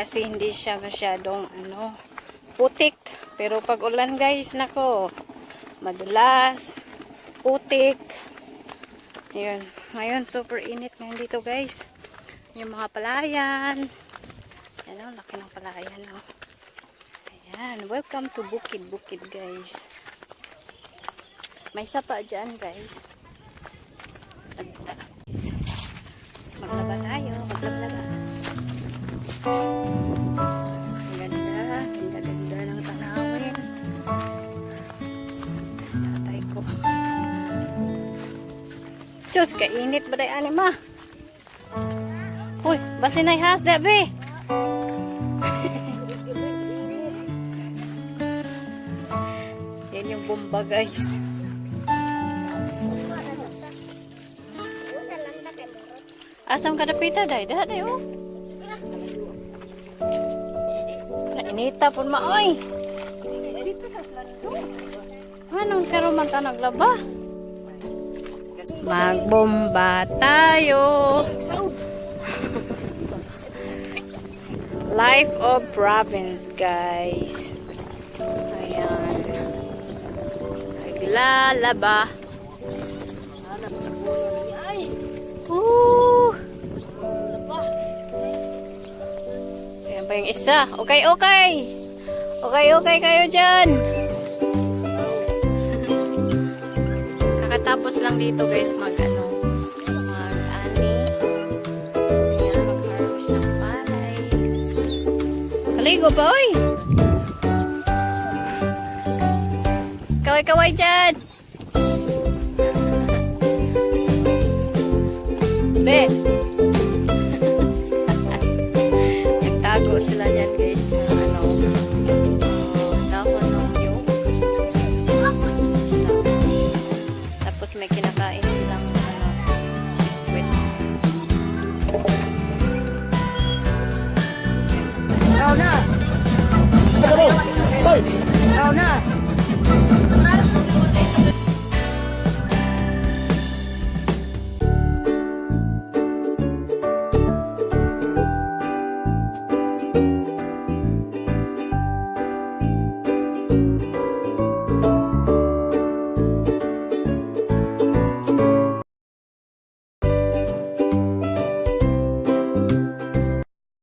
Kasi hindi siya masyadong putik. Pero pag ulan guys, nako, madulas, putik. Ayun. Ngayon super init ngayon dito guys. Yung mga palayan. Ayan, laki ng palayan. Ayan, welcome to Bukid guys. May sapa dyan guys. Maglaba tayo, maglaba. Ang ganda ng tanawin. Tatay ko. Diyos, kainit ba dahi ani ma? Uy, basinay has, dabi. Yan yung bomba guys. Asam ka dapita dahi, dahi oh. Nainita po maoy. Anong karuman ta naglaba? Magbomba tayo. Life of province guys. Ayan. Naglalaba. Ayan pa yung isa. Okay. Okay kayo dyan. Kakatapos lang dito guys mag-ani. Ayan, mag-harvest ng palay. Kaligo pa oy. Kaway dyan. Be. Nagtago sila dyan guys. Dahon ng yung. Tapos may kinakain silang biskwit. Ikaw na.